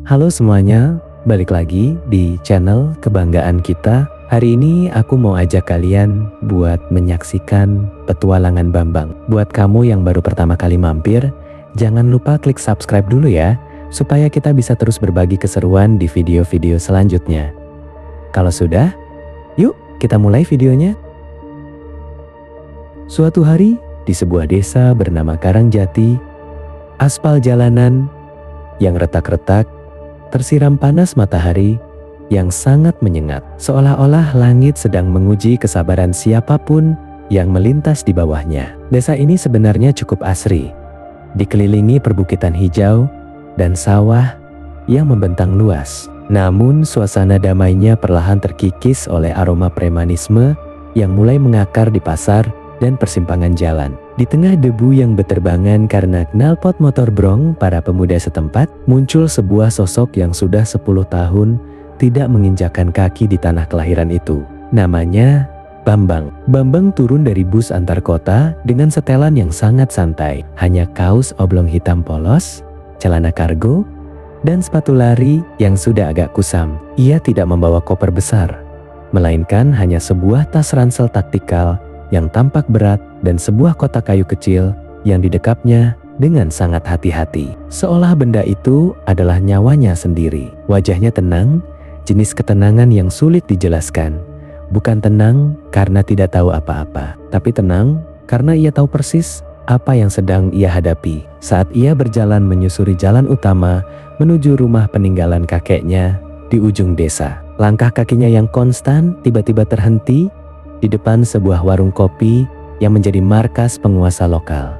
Halo semuanya, balik lagi di channel kebanggaan kita. Hari ini aku mau ajak kalian buat menyaksikan petualangan Bambang. Buat kamu yang baru pertama kali mampir, jangan lupa klik subscribe dulu ya, supaya kita bisa terus berbagi keseruan di video-video selanjutnya. Kalau sudah, yuk kita mulai videonya. Suatu hari, di sebuah desa bernama Karangjati, aspal jalanan yang retak-retak tersiram panas matahari yang sangat menyengat, seolah-olah langit sedang menguji kesabaran siapapun yang melintas di bawahnya. Desa ini sebenarnya cukup asri, dikelilingi perbukitan hijau dan sawah yang membentang luas. Namun suasana damainya perlahan terkikis oleh aroma premanisme yang mulai mengakar di pasar dan persimpangan jalan. Di tengah debu yang beterbangan karena knalpot motor brong para pemuda setempat, muncul sebuah sosok yang sudah 10 tahun tidak menginjakkan kaki di tanah kelahiran itu. Namanya Bambang. Bambang turun dari bus antar kota dengan setelan yang sangat santai. Hanya kaos oblong hitam polos, celana kargo, dan sepatu lari yang sudah agak kusam. Ia tidak membawa koper besar, melainkan hanya sebuah tas ransel taktikal yang tampak berat dan sebuah kotak kayu kecil yang didekapnya dengan sangat hati-hati. Seolah benda itu adalah nyawanya sendiri. Wajahnya tenang, jenis ketenangan yang sulit dijelaskan. Bukan tenang karena tidak tahu apa-apa, tapi tenang karena ia tahu persis apa yang sedang ia hadapi. Saat ia berjalan menyusuri jalan utama menuju rumah peninggalan kakeknya di ujung desa, langkah kakinya yang konstan tiba-tiba terhenti di depan sebuah warung kopi yang menjadi markas penguasa lokal.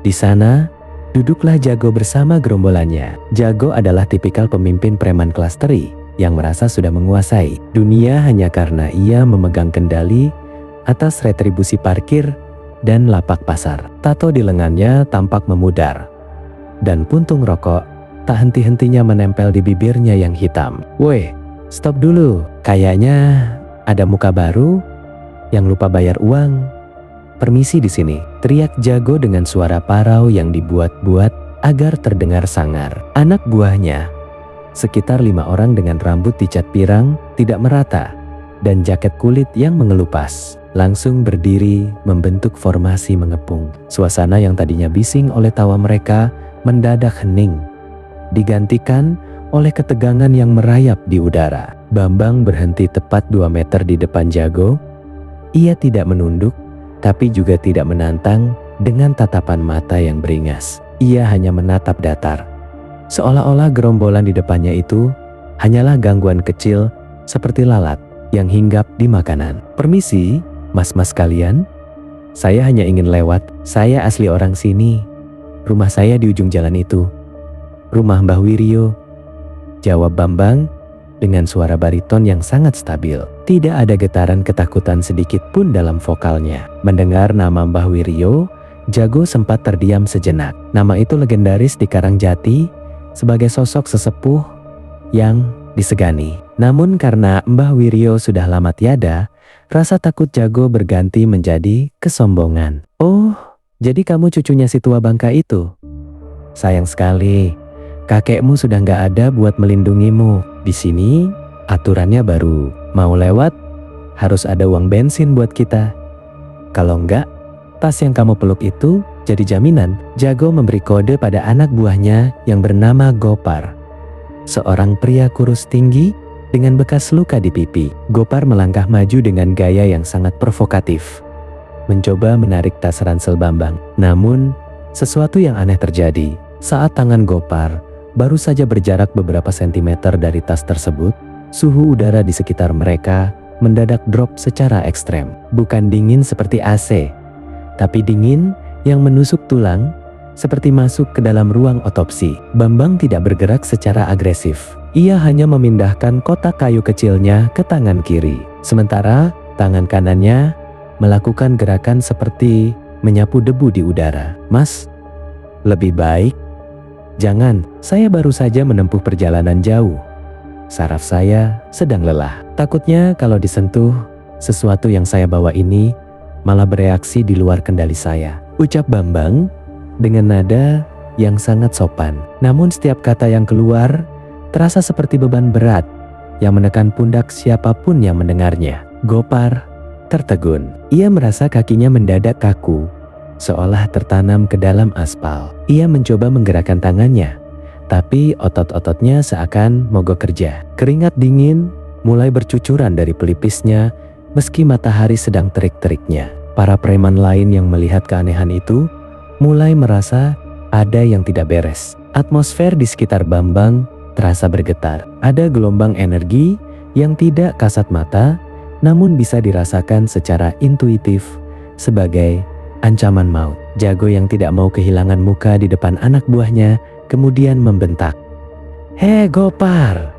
Di sana, duduklah Jago bersama gerombolannya. Jago adalah tipikal pemimpin preman kelas teri yang merasa sudah menguasai dunia hanya karena ia memegang kendali atas retribusi parkir dan lapak pasar. Tato di lengannya tampak memudar, dan puntung rokok tak henti-hentinya menempel di bibirnya yang hitam. "Woi, stop dulu. Kayaknya ada muka baru yang lupa bayar uang. Permisi di sini," teriak Jago dengan suara parau yang dibuat-buat agar terdengar sangar. Anak buahnya, sekitar 5 orang dengan rambut dicat pirang, tidak merata, dan jaket kulit yang mengelupas, langsung berdiri membentuk formasi mengepung. Suasana yang tadinya bising oleh tawa mereka mendadak hening, digantikan oleh ketegangan yang merayap di udara. Bambang berhenti tepat 2 meter di depan Jago. Ia tidak menunduk, tapi juga tidak menantang dengan tatapan mata yang beringas. Ia hanya menatap datar, seolah-olah gerombolan di depannya itu hanyalah gangguan kecil seperti lalat yang hinggap di makanan. "Permisi, mas-mas kalian. Saya hanya ingin lewat. Saya asli orang sini. Rumah saya di ujung jalan itu." "Rumah Mbah Wiryo," jawab Bambang dengan suara bariton yang sangat stabil. Tidak ada getaran ketakutan sedikit pun dalam vokalnya. Mendengar nama Mbah Wiryo, Jago sempat terdiam sejenak. Nama itu legendaris di Karangjati sebagai sosok sesepuh yang disegani. Namun karena Mbah Wiryo sudah lama tiada, rasa takut Jago berganti menjadi kesombongan. "Oh, jadi kamu cucunya si tua bangka itu? Sayang sekali, kakekmu sudah nggak ada buat melindungimu. Di sini aturannya baru, mau lewat harus ada uang bensin buat kita. Kalau enggak, tas yang kamu peluk itu jadi jaminan." Jago memberi kode pada anak buahnya yang bernama Gopar, seorang pria kurus tinggi dengan bekas luka di pipi. Gopar melangkah maju dengan gaya yang sangat provokatif, mencoba menarik tas ransel Bambang. Namun, sesuatu yang aneh terjadi. Saat tangan Gopar baru saja berjarak beberapa sentimeter dari tas tersebut, suhu udara di sekitar mereka mendadak drop secara ekstrem. Bukan dingin seperti AC, tapi dingin yang menusuk tulang seperti masuk ke dalam ruang otopsi. Bambang tidak bergerak secara agresif. Ia hanya memindahkan kotak kayu kecilnya ke tangan kiri, sementara tangan kanannya melakukan gerakan seperti menyapu debu di udara. "Mas, lebih baik jangan, saya baru saja menempuh perjalanan jauh. Saraf saya sedang lelah. Takutnya kalau disentuh, sesuatu yang saya bawa ini malah bereaksi di luar kendali saya," ucap Bambang dengan nada yang sangat sopan. Namun setiap kata yang keluar terasa seperti beban berat yang menekan pundak siapapun yang mendengarnya. Gopar tertegun. Ia merasa kakinya mendadak kaku, seolah tertanam ke dalam aspal. Ia mencoba menggerakkan tangannya, tapi otot-ototnya seakan mogok kerja. Keringat dingin mulai bercucuran dari pelipisnya meski matahari sedang terik-teriknya. Para preman lain yang melihat keanehan itu mulai merasa ada yang tidak beres. Atmosfer di sekitar Bambang terasa bergetar. Ada gelombang energi yang tidak kasat mata, namun bisa dirasakan secara intuitif sebagai ancaman maut. Jago yang tidak mau kehilangan muka di depan anak buahnya kemudian membentak, "Hei Gopar,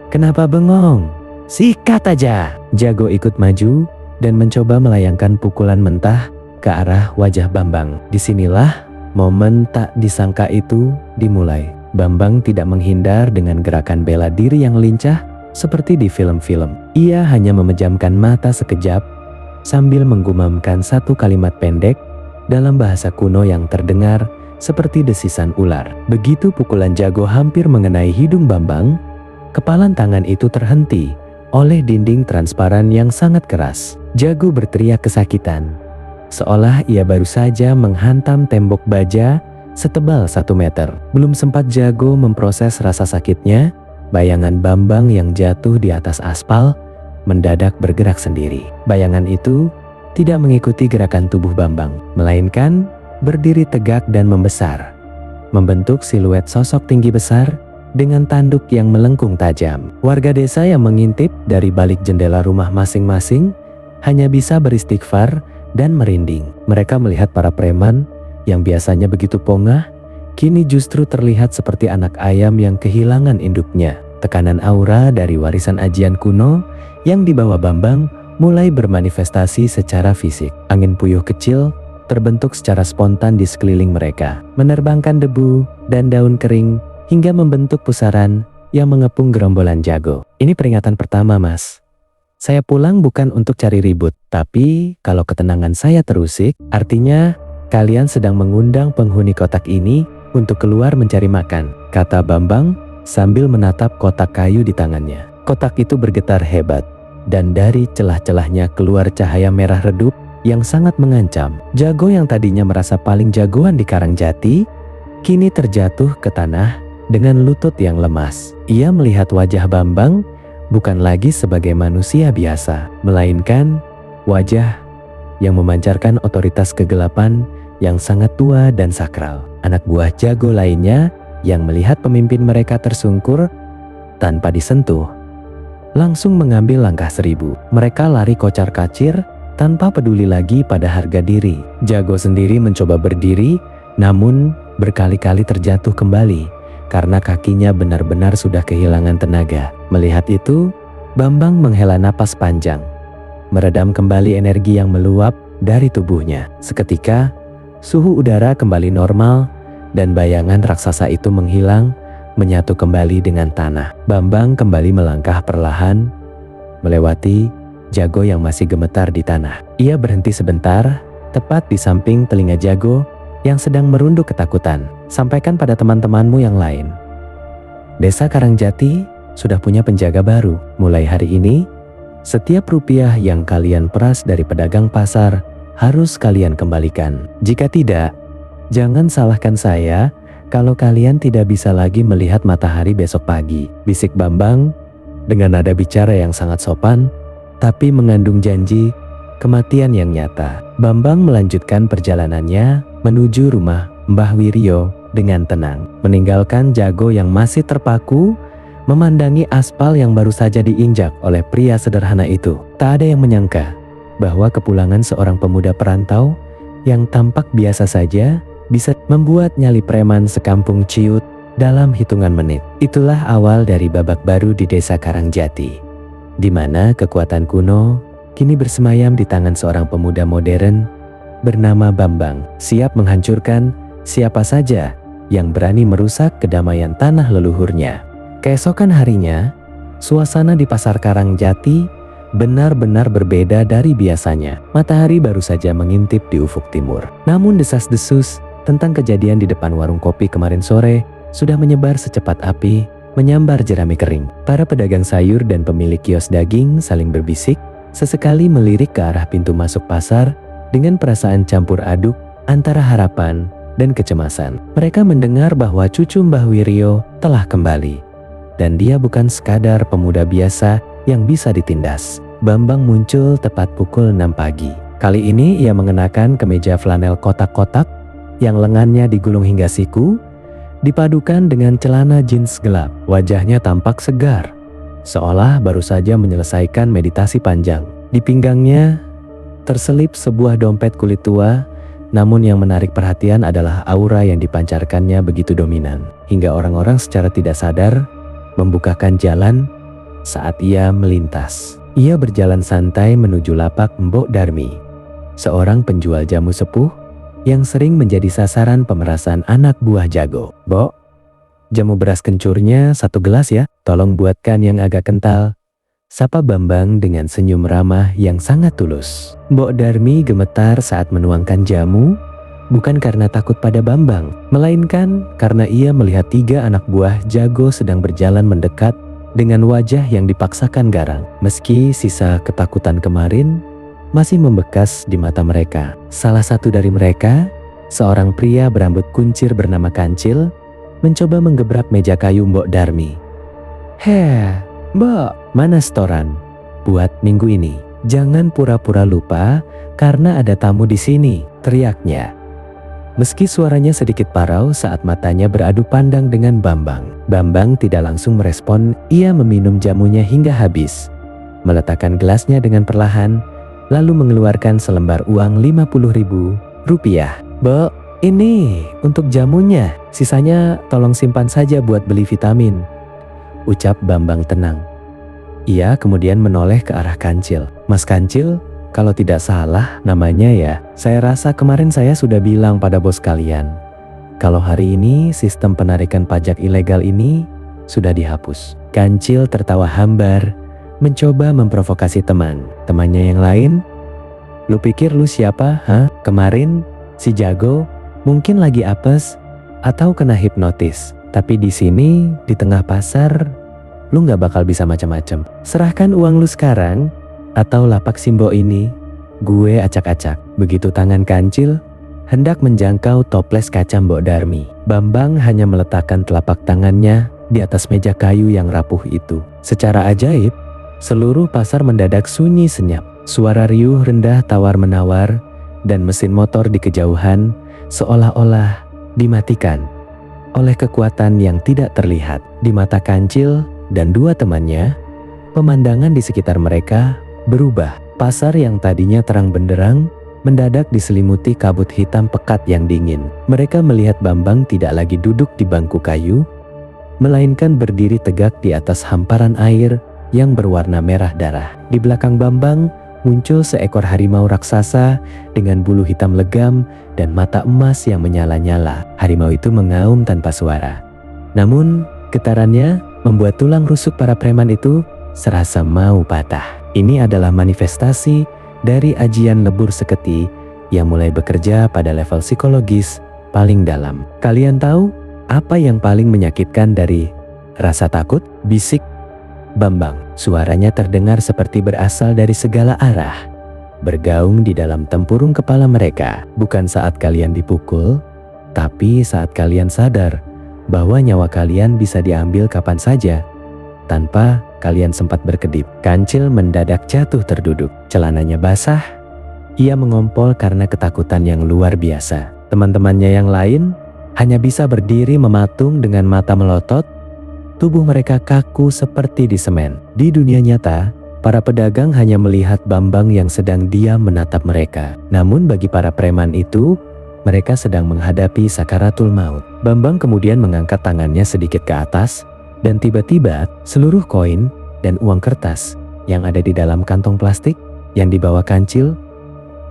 kenapa bengong? Sikat aja!" Jago ikut maju dan mencoba melayangkan pukulan mentah ke arah wajah Bambang. Disinilah momen tak disangka itu dimulai. Bambang tidak menghindar dengan gerakan bela diri yang lincah seperti di film-film. Ia hanya memejamkan mata sekejap sambil menggumamkan satu kalimat pendek dalam bahasa kuno yang terdengar seperti desisan ular. Begitu pukulan Jago hampir mengenai hidung Bambang, kepalan tangan itu terhenti oleh dinding transparan yang sangat keras. Jago berteriak kesakitan, seolah ia baru saja menghantam tembok baja setebal 1 meter. Belum sempat Jago memproses rasa sakitnya, bayangan Bambang yang jatuh di atas aspal mendadak bergerak sendiri. Bayangan itu tidak mengikuti gerakan tubuh Bambang, melainkan berdiri tegak dan membesar, membentuk siluet sosok tinggi besar dengan tanduk yang melengkung tajam. Warga desa yang mengintip dari balik jendela rumah masing-masing hanya bisa beristighfar dan merinding. Mereka melihat para preman yang biasanya begitu pongah, kini justru terlihat seperti anak ayam yang kehilangan induknya. Tekanan aura dari warisan ajian kuno yang dibawa Bambang mulai bermanifestasi secara fisik. Angin puyuh kecil terbentuk secara spontan di sekeliling mereka, menerbangkan debu dan daun kering hingga membentuk pusaran yang mengepung gerombolan Jago. "Ini peringatan pertama, Mas. Saya pulang bukan untuk cari ribut, tapi kalau ketenangan saya terusik, artinya kalian sedang mengundang penghuni kotak ini untuk keluar mencari makan," kata Bambang sambil menatap kotak kayu di tangannya. Kotak itu bergetar hebat, dan dari celah-celahnya keluar cahaya merah redup yang sangat mengancam. Jago yang tadinya merasa paling jagoan di Karangjati, kini terjatuh ke tanah dengan lutut yang lemas. Ia melihat wajah Bambang bukan lagi sebagai manusia biasa, melainkan wajah yang memancarkan otoritas kegelapan yang sangat tua dan sakral. Anak buah Jago lainnya yang melihat pemimpin mereka tersungkur tanpa disentuh, langsung mengambil langkah 1000. Mereka lari kocar-kacir tanpa peduli lagi pada harga diri. Jago sendiri mencoba berdiri, namun berkali-kali terjatuh kembali karena kakinya benar-benar sudah kehilangan tenaga. Melihat itu, Bambang menghela napas panjang, meredam kembali energi yang meluap dari tubuhnya. Seketika, suhu udara kembali normal dan bayangan raksasa itu menghilang, menyatu kembali dengan tanah. Bambang kembali melangkah perlahan, melewati Jago yang masih gemetar di tanah. Ia berhenti sebentar, tepat di samping telinga Jago yang sedang merunduk ketakutan. "Sampaikan pada teman-temanmu yang lain, Desa Karangjati sudah punya penjaga baru. Mulai hari ini, setiap rupiah yang kalian peras dari pedagang pasar harus kalian kembalikan. Jika tidak, jangan salahkan saya kalau kalian tidak bisa lagi melihat matahari besok pagi," bisik Bambang dengan nada bicara yang sangat sopan, tapi mengandung janji kematian yang nyata. Bambang melanjutkan perjalanannya menuju rumah Mbah Wiryo dengan tenang, meninggalkan Jago yang masih terpaku memandangi aspal yang baru saja diinjak oleh pria sederhana itu. Tak ada yang menyangka bahwa kepulangan seorang pemuda perantau yang tampak biasa saja bisa membuat nyali preman sekampung ciut dalam hitungan menit. Itulah awal dari babak baru di Desa Karangjati, di mana kekuatan kuno kini bersemayam di tangan seorang pemuda modern bernama Bambang, siap menghancurkan siapa saja yang berani merusak kedamaian tanah leluhurnya. Keesokan harinya, suasana di Pasar Karangjati benar-benar berbeda dari biasanya. Matahari baru saja mengintip di ufuk timur. Namun desas-desus tentang kejadian di depan warung kopi kemarin sore sudah menyebar secepat api menyambar jerami kering. Para pedagang sayur dan pemilik kios daging saling berbisik, sesekali melirik ke arah pintu masuk pasar dengan perasaan campur aduk antara harapan dan kecemasan. Mereka mendengar bahwa cucu Mbah Wiryo telah kembali. Dan dia bukan sekadar pemuda biasa yang bisa ditindas. Bambang muncul tepat pukul 6 pagi. Kali ini ia mengenakan kemeja flanel kotak-kotak yang lengannya digulung hingga siku, dipadukan dengan celana jeans gelap. Wajahnya tampak segar, seolah baru saja menyelesaikan meditasi panjang. Di pinggangnya terselip sebuah dompet kulit tua, namun yang menarik perhatian adalah aura yang dipancarkannya begitu dominan, hingga orang-orang secara tidak sadar membukakan jalan saat ia melintas. Ia berjalan santai menuju lapak Mbok Darmi, seorang penjual jamu sepuh yang sering menjadi sasaran pemerasan anak buah Jago. "Bok, jamu beras kencurnya 1 gelas ya, tolong buatkan yang agak kental," sapa Bambang dengan senyum ramah yang sangat tulus. Mbok Darmi gemetar saat menuangkan jamu, bukan karena takut pada Bambang, melainkan karena ia melihat 3 anak buah Jago sedang berjalan mendekat dengan wajah yang dipaksakan garang. Meski sisa ketakutan kemarin masih membekas di mata mereka. Salah satu dari mereka, seorang pria berambut kuncir bernama Kancil, mencoba menggebrak meja kayu Mbok Darmi. "Heh, Mbok, mana setoran buat minggu ini? Jangan pura-pura lupa karena ada tamu di sini," teriaknya. Meski suaranya sedikit parau saat matanya beradu pandang dengan Bambang. Bambang tidak langsung merespon, ia meminum jamunya hingga habis. Meletakkan gelasnya dengan perlahan, lalu mengeluarkan selembar uang Rp50.000. "Bok, ini untuk jamunya, sisanya tolong simpan saja buat beli vitamin," ucap Bambang tenang. Ia kemudian menoleh ke arah Kancil. "Mas Kancil, kalau tidak salah namanya ya, saya rasa kemarin saya sudah bilang pada bos kalian kalau hari ini sistem penarikan pajak ilegal ini sudah dihapus." Kancil tertawa hambar, mencoba memprovokasi temannya yang lain. "Lu pikir lu siapa, hah? Kemarin si Jago mungkin lagi apes atau kena hipnotis, tapi di sini di tengah pasar lu nggak bakal bisa macam-macam. Serahkan uang lu sekarang atau lapak Simbo ini gue acak-acak." Begitu tangan Kancil hendak menjangkau toples kaca Mbok Darmi, Bambang hanya meletakkan telapak tangannya di atas meja kayu yang rapuh itu. Secara ajaib, seluruh pasar mendadak sunyi senyap. Suara riuh rendah tawar-menawar dan mesin motor di kejauhan seolah-olah dimatikan oleh kekuatan yang tidak terlihat. Di mata Kancil dan 2 temannya, pemandangan di sekitar mereka berubah. Pasar yang tadinya terang benderang mendadak diselimuti kabut hitam pekat yang dingin. Mereka melihat Bambang tidak lagi duduk di bangku kayu, melainkan berdiri tegak di atas hamparan air yang berwarna merah darah. Di belakang Bambang muncul seekor harimau raksasa dengan bulu hitam legam dan mata emas yang menyala-nyala. Harimau itu mengaum tanpa suara. Namun getarannya membuat tulang rusuk para preman itu serasa mau patah. Ini adalah manifestasi dari ajian lebur seketi yang mulai bekerja pada level psikologis paling dalam. "Kalian tahu apa yang paling menyakitkan dari rasa takut?" bisik Bambang. Suaranya terdengar seperti berasal dari segala arah, bergaung di dalam tempurung kepala mereka. "Bukan saat kalian dipukul, tapi saat kalian sadar bahwa nyawa kalian bisa diambil kapan saja tanpa kalian sempat berkedip." Kancil mendadak jatuh terduduk. Celananya basah. Ia mengompol karena ketakutan yang luar biasa. Teman-temannya yang lain hanya bisa berdiri mematung dengan mata melotot. Tubuh mereka kaku seperti di semen. Di dunia nyata, para pedagang hanya melihat Bambang yang sedang diam menatap mereka. Namun bagi para preman itu, mereka sedang menghadapi sakaratul maut. Bambang kemudian mengangkat tangannya sedikit ke atas, dan tiba-tiba seluruh koin dan uang kertas yang ada di dalam kantong plastik yang dibawa Kancil,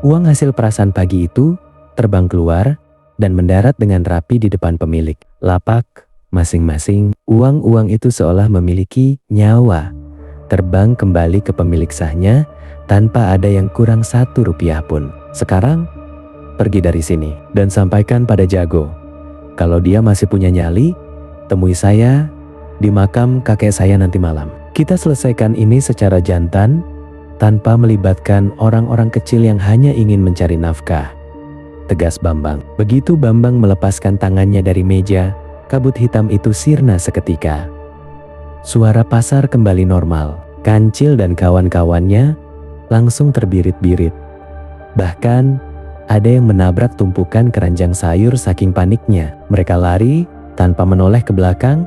uang hasil perasan pagi itu, terbang keluar dan mendarat dengan rapi di depan pemilik lapak masing-masing. Uang-uang itu seolah memiliki nyawa, terbang kembali ke pemilik sahnya tanpa ada yang kurang Rp1 pun. "Sekarang pergi dari sini dan sampaikan pada Jago kalau dia masih punya nyali, temui saya di makam kakek saya nanti malam. Kita selesaikan ini secara jantan, tanpa melibatkan orang-orang kecil yang hanya ingin mencari nafkah, tegas Bambang. Begitu Bambang melepaskan tangannya dari meja, kabut hitam itu sirna seketika. Suara pasar kembali normal. Kancil dan kawan-kawannya langsung terbirit-birit. Bahkan ada yang menabrak tumpukan keranjang sayur saking paniknya. Mereka lari tanpa menoleh ke belakang,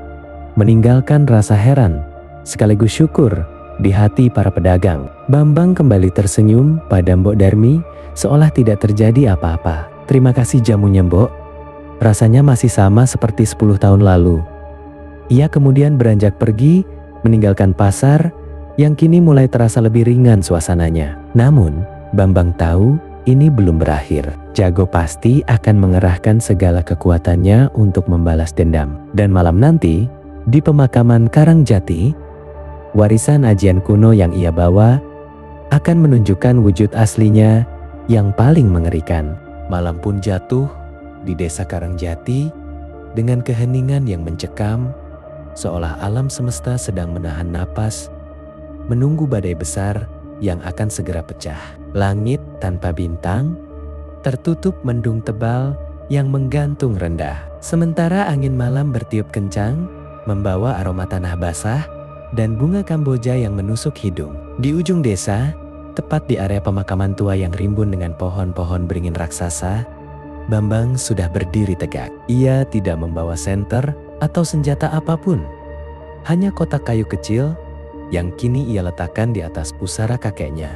meninggalkan rasa heran sekaligus syukur di hati para pedagang. Bambang kembali tersenyum pada Mbok Darmi seolah tidak terjadi apa-apa. Terima kasih jamunya, Mbok. Rasanya masih sama seperti 10 tahun lalu. Ia kemudian beranjak pergi meninggalkan pasar yang kini mulai terasa lebih ringan suasananya. Namun, Bambang tahu ini belum berakhir. Jago pasti akan mengerahkan segala kekuatannya untuk membalas dendam. Dan malam nanti, di pemakaman Karangjati, warisan ajian kuno yang ia bawa akan menunjukkan wujud aslinya yang paling mengerikan. Malam pun jatuh di desa Karangjati dengan keheningan yang mencekam, seolah alam semesta sedang menahan napas menunggu badai besar yang akan segera pecah. Langit tanpa bintang, tertutup mendung tebal yang menggantung rendah. Sementara angin malam bertiup kencang, membawa aroma tanah basah dan bunga kamboja yang menusuk hidung. Di ujung desa, tepat di area pemakaman tua yang rimbun dengan pohon-pohon beringin raksasa, Bambang sudah berdiri tegak. Ia tidak membawa senter atau senjata apapun. Hanya kotak kayu kecil yang kini ia letakkan di atas pusara kakeknya,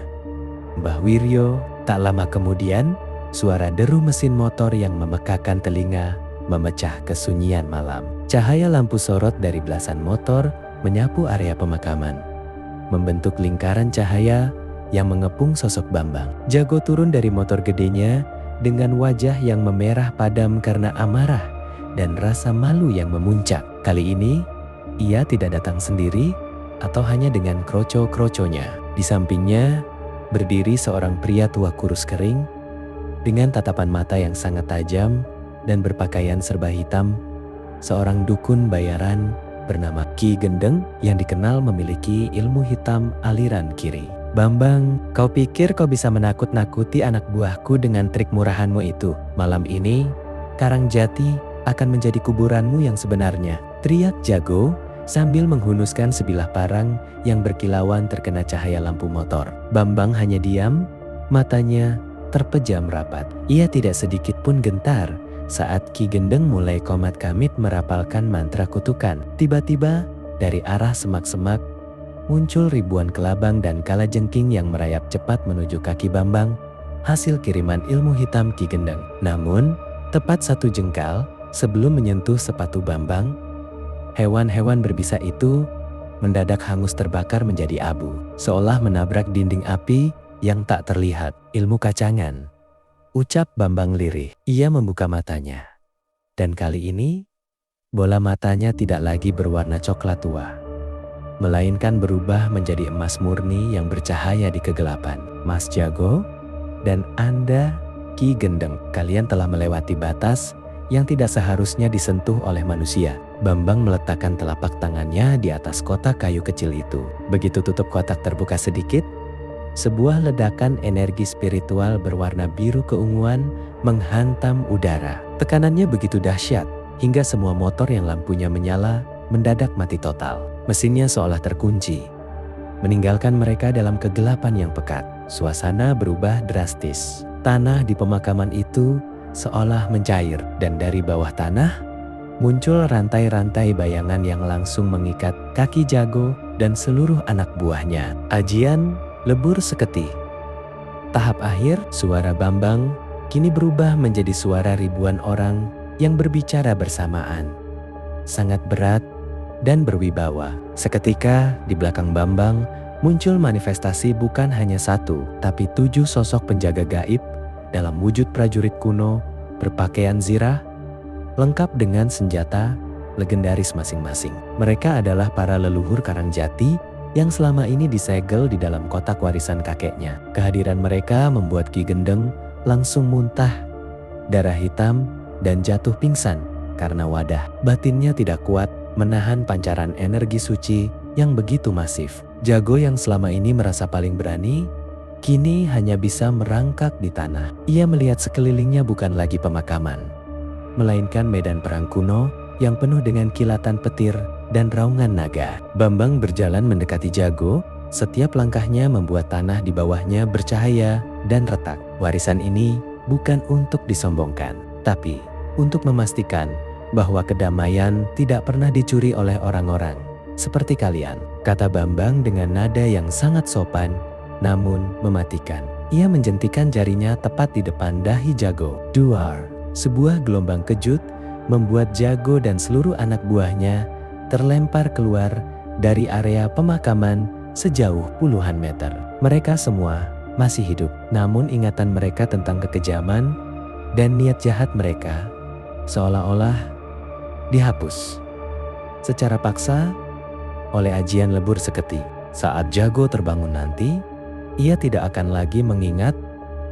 Mbah Wiryo. Tak lama kemudian, suara deru mesin motor yang memekakan telinga memecah kesunyian malam. Cahaya lampu sorot dari belasan motor menyapu area pemakaman, membentuk lingkaran cahaya yang mengepung sosok Bambang. Jago turun dari motor gedenya dengan wajah yang memerah padam karena amarah dan rasa malu yang memuncak. Kali ini, ia tidak datang sendiri atau hanya dengan kroco-kroconya. Di sampingnya berdiri seorang pria tua kurus kering dengan tatapan mata yang sangat tajam dan berpakaian serba hitam, seorang dukun bayaran bernama Ki Gendeng yang dikenal memiliki ilmu hitam aliran kiri. Bambang, kau pikir kau bisa menakut-nakuti anak buahku dengan trik murahanmu itu? Malam ini, Karangjati akan menjadi kuburanmu yang sebenarnya, teriak Jago sambil menghunuskan sebilah parang yang berkilauan terkena cahaya lampu motor. Bambang hanya diam, matanya terpejam rapat. Ia tidak sedikit pun gentar saat Ki Gendeng mulai komat kamit merapalkan mantra kutukan. Tiba-tiba dari arah semak-semak muncul ribuan kelabang dan kalajengking yang merayap cepat menuju kaki Bambang, hasil kiriman ilmu hitam Ki Gendeng. Namun, tepat satu jengkal sebelum menyentuh sepatu Bambang, hewan-hewan berbisa itu mendadak hangus terbakar menjadi abu, seolah menabrak dinding api yang tak terlihat. Ilmu kacangan, ucap Bambang lirih. Ia membuka matanya, dan kali ini bola matanya tidak lagi berwarna coklat tua, melainkan berubah menjadi emas murni yang bercahaya di kegelapan. Mas Jago dan Anda, Ki Gendeng, kalian telah melewati batas yang tidak seharusnya disentuh oleh manusia. Bambang meletakkan telapak tangannya di atas kotak kayu kecil itu. Begitu tutup kotak terbuka sedikit, sebuah ledakan energi spiritual berwarna biru keunguan menghantam udara. Tekanannya begitu dahsyat, hingga semua motor yang lampunya menyala mendadak mati total. Mesinnya seolah terkunci, meninggalkan mereka dalam kegelapan yang pekat. Suasana berubah drastis. Tanah di pemakaman itu seolah mencair, dan dari bawah tanah muncul rantai-rantai bayangan yang langsung mengikat kaki Jago dan seluruh anak buahnya. Ajian lebur seketi. Tahap akhir, suara Bambang kini berubah menjadi suara ribuan orang yang berbicara bersamaan. Sangat berat dan berwibawa. Seketika di belakang Bambang muncul manifestasi bukan hanya satu, tapi 7 sosok penjaga gaib dalam wujud prajurit kuno berpakaian zirah, lengkap dengan senjata legendaris masing-masing. Mereka adalah para leluhur Karangjati yang selama ini disegel di dalam kotak warisan kakeknya. Kehadiran mereka membuat Ki Gendeng langsung muntah darah hitam dan jatuh pingsan karena wadah batinnya tidak kuat menahan pancaran energi suci yang begitu masif. Jago yang selama ini merasa paling berani, kini hanya bisa merangkak di tanah. Ia melihat sekelilingnya bukan lagi pemakaman, melainkan medan perang kuno yang penuh dengan kilatan petir dan raungan naga. Bambang berjalan mendekati Jago, setiap langkahnya membuat tanah di bawahnya bercahaya dan retak. Warisan ini bukan untuk disombongkan, tapi untuk memastikan bahwa kedamaian tidak pernah dicuri oleh orang-orang seperti kalian, kata Bambang dengan nada yang sangat sopan namun mematikan. Ia menjentikan jarinya tepat di depan dahi Jago. Duar, sebuah gelombang kejut membuat Jago dan seluruh anak buahnya terlempar keluar dari area pemakaman sejauh puluhan meter. Mereka semua masih hidup, namun ingatan mereka tentang kekejaman dan niat jahat mereka seolah-olah dihapus secara paksa oleh ajian lebur seketi. Saat Jago terbangun nanti, ia tidak akan lagi mengingat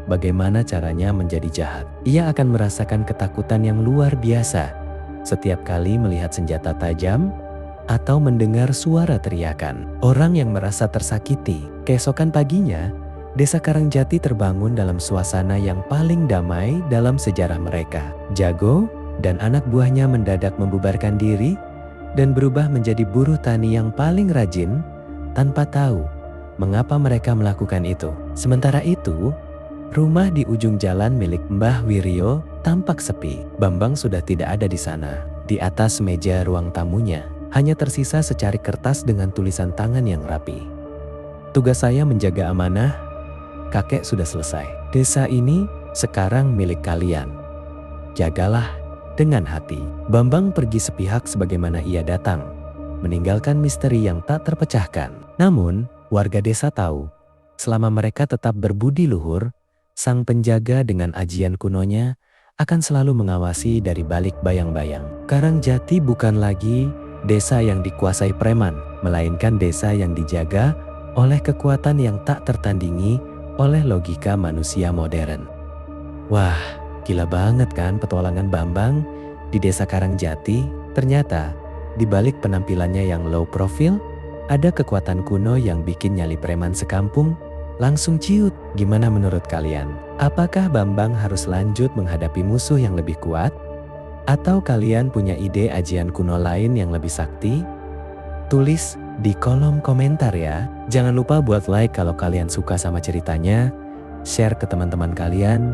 bagaimana caranya menjadi jahat. Ia akan merasakan ketakutan yang luar biasa setiap kali melihat senjata tajam atau mendengar suara teriakan orang yang merasa tersakiti. Keesokan paginya, Desa Karangjati terbangun dalam suasana yang paling damai dalam sejarah mereka. Jago dan anak buahnya mendadak membubarkan diri dan berubah menjadi buruh tani yang paling rajin tanpa tahu mengapa mereka melakukan itu. Sementara itu, rumah di ujung jalan milik Mbah Wiryo tampak sepi. Bambang sudah tidak ada di sana. Di atas meja ruang tamunya hanya tersisa secari kertas dengan tulisan tangan yang rapi. Tugas saya menjaga amanah, kakek sudah selesai. Desa ini sekarang milik kalian. Jagalah dengan hati. Bambang pergi sepihak sebagaimana ia datang, meninggalkan misteri yang tak terpecahkan. Namun, warga desa tahu, selama mereka tetap berbudi luhur, sang penjaga dengan ajian kunonya akan selalu mengawasi dari balik bayang-bayang. Karangjati bukan lagi desa yang dikuasai preman, melainkan desa yang dijaga oleh kekuatan yang tak tertandingi oleh logika manusia modern. Wah, gila banget kan petualangan Bambang di Desa Karangjati. Ternyata di balik penampilannya yang low profile, ada kekuatan kuno yang bikin nyali preman sekampung langsung ciut. Gimana menurut kalian? Apakah Bambang harus lanjut menghadapi musuh yang lebih kuat? Atau kalian punya ide ajian kuno lain yang lebih sakti? Tulis di kolom komentar ya. Jangan lupa buat like kalau kalian suka sama ceritanya, share ke teman-teman kalian,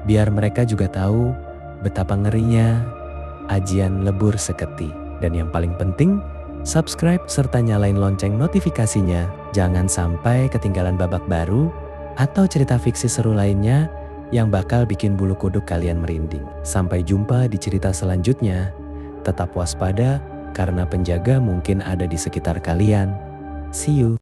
biar mereka juga tahu betapa ngerinya ajian lebur seketi. Dan yang paling penting, subscribe serta nyalain lonceng notifikasinya. Jangan sampai ketinggalan babak baru atau cerita fiksi seru lainnya yang bakal bikin bulu kuduk kalian merinding. Sampai jumpa di cerita selanjutnya. Tetap waspada karena penjaga mungkin ada di sekitar kalian. See you.